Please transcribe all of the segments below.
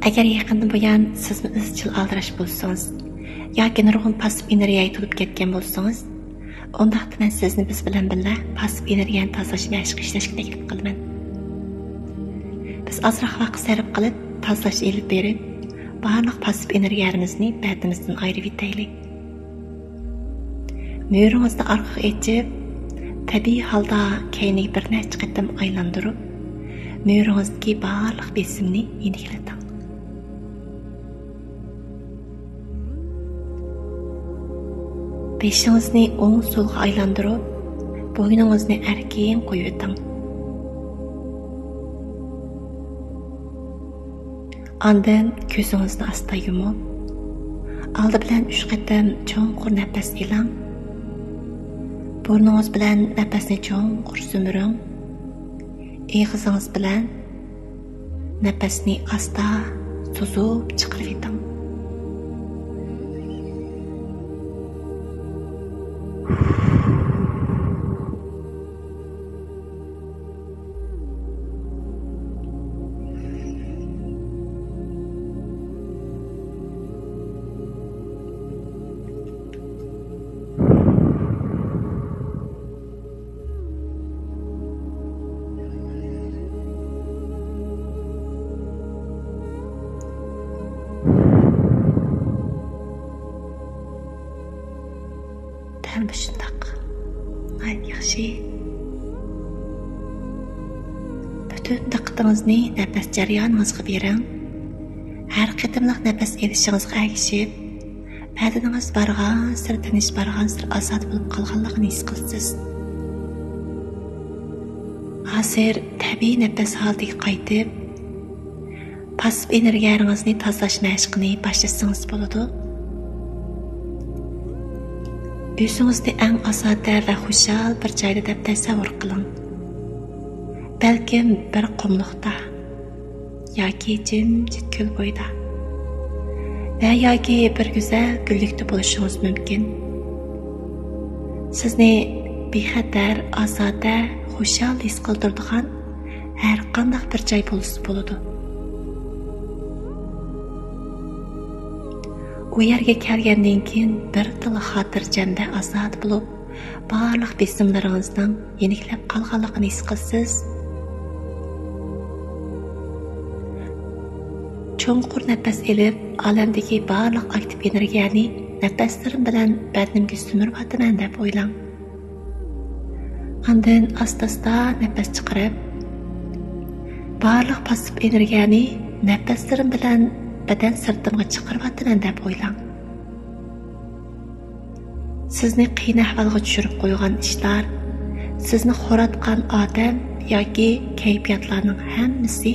Agar yaqindan buyon sizni izchil aldirash bo'lsangiz yoki nurg'un passiv energiyaga to'lib ketgan bo'lsangiz, undaqda men sizni biz bilan birga passiv energiyani tozalash mashqiga ishlashga taklif qilaman. Biz ozroq vaqt sarf qilib, tozalash elib berib, barliq passiv energiyamizni badimizdan ayirib yetaylik. Müyürünüzni orqaga echib, tabiiy holda keyniga bir necha qatam aylantirib, müyürünüzdagi barliq besimni yeniklating. Beshingizni o'ng so'lga aylantirib, bo'yningizni erkin qo'yib o'ting. Ondan ko'zingizni asta yumib, oldi bilan 3 qatam cho'nqur nafas iling. Burningiz bilan nafasni cho'nqur sumuring. Og'zingiz bilan nafasni asta suzib chiqarib eting. Shundaq. Yaxshi. Butun diqqatingizni nafas jarayoningizga bering. Har qatimliq nafas olishingizga ergishib, badaningiz barg'ansir tinish barg'ansir ozod bo'lib qolganligini his qilasiz. Hozir tabiiy nafas holatiga qaytib, passiv energiyangizni tozalash mashqini boshlasangiz bo'ladi. O'zingizni eng ozoda va xushal bir joyda deb tasavvur qiling. Balkim bir qumliqda yoki jimjit ko'l bo'yida va yoki bir go'zal gullikda bo'lishingiz mumkin. Sizni bexatar, ozoda, xushal his qildiradigan har qanday bir joy bo'lsa bo'ladi. U yerga kelgandan keyin bir tilla xotirjamda ozod bo'lib, barliq besimlaringizning yeniklab qolganligini his qilasiz. Cho'nqur nafas olib, olamdagi barliq aktiv energiyani nafaslarim bilan badnimga sumirib deb o'ylang. Ondan asta-asta nafas chiqarib, barliq passiv energiyani nafaslarim bilan badan sirtimga chiqarib deb o'ylang. Sizni qiyin ahvolga tushirib qo'ygan ishlar, sizni xo'ratgan odam yoki kayfiyatlarning hammasi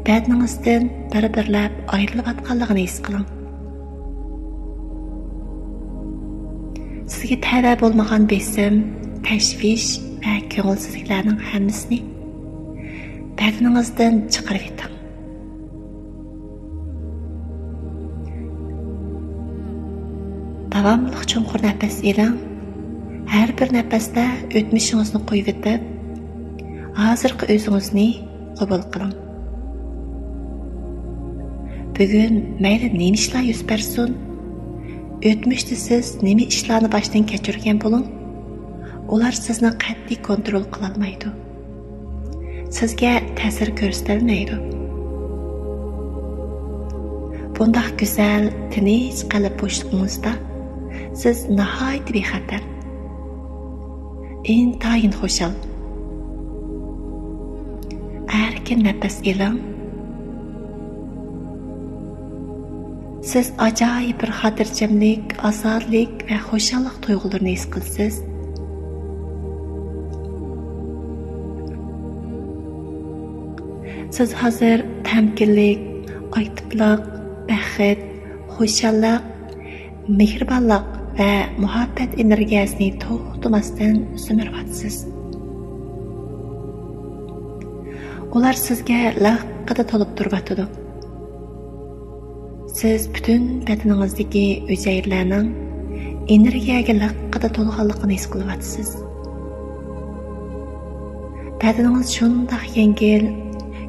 badningizdan bir-birlab ayrilayotganligini his qiling. Sizga tava bo'lmagan besim, tashvish va ko'ngilsizliklarning hammasini badningizdan chiqarib eting. Davamlı cho'nqur nafas oling. Har bir nafasda o'tmishingizni qo'yib etib, hozirgi o'zingizni qabul qiling. Bugun mayli nima ishlar yuz bersin, o'tmishda siz nima ishlarni boshdan kechirgan bo'ling, ular sizni qat'iy kontrol qila olmaydi. Sizga ta'sir ko'rsatolmaydi. Bundaq go'zal, tinch qalb bo'shlig'ingizda siz nihoyat bexatar, intayin xushal, erkin nafas oling. Siz ajoyib bir xotirjamlik, ozodlik va xushallik tuyg'ularini his qilasiz. Siz hozir tamkinlik, aktivlik, baxt, xushallik, mehribonlik va muhabbat energiyasini to'xtamasdan sumirasiz. Ular sizga laqada to'lib turibdi. Siz butun badaningizdagi hujayralarning energiyaga laqada to'lganligini his qilyapsiz. Badaningiz shunday yengil,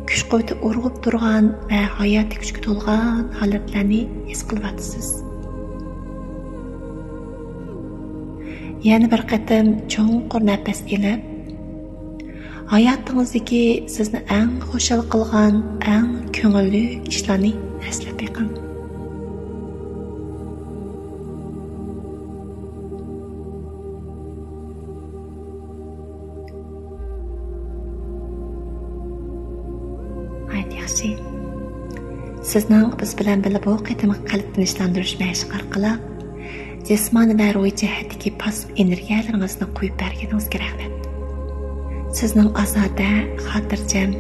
kuch-quvvati urg'ib turgan va hayot kuchga to'lgan holatlarni his qilyapsiz. Yana bir qatam cho'nqur nafas ilib, hayotingizdagi sizni eng xushal qilgan, eng ko'ngilli ishlarni eslab beqing. Yaxshi. Sizning biz bilan birga bu qitim qalb tinchlantirish mashq orqali jismoniy va ruhiy jihatdagi pasiv energiyalaringizni qo'yib berganingizga rahmat. Sizning azoda, xotirjam,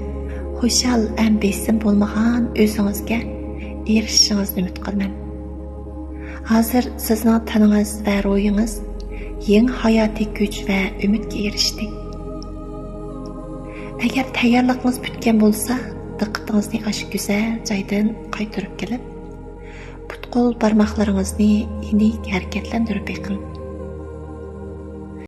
xushal, besim bo'lmagan o'zingizga erishishingizni umid qilaman. Hozir sizning taningiz va ruhingiz yangi hayotiy kuch va umidga erishdi. Agar tayyorligingiz bitgan bo'lsa, diqqatingizni ash go'zal joydan qaytarib kelib, put-qo'l barmoqlaringizni enik harakatlantirib beqing.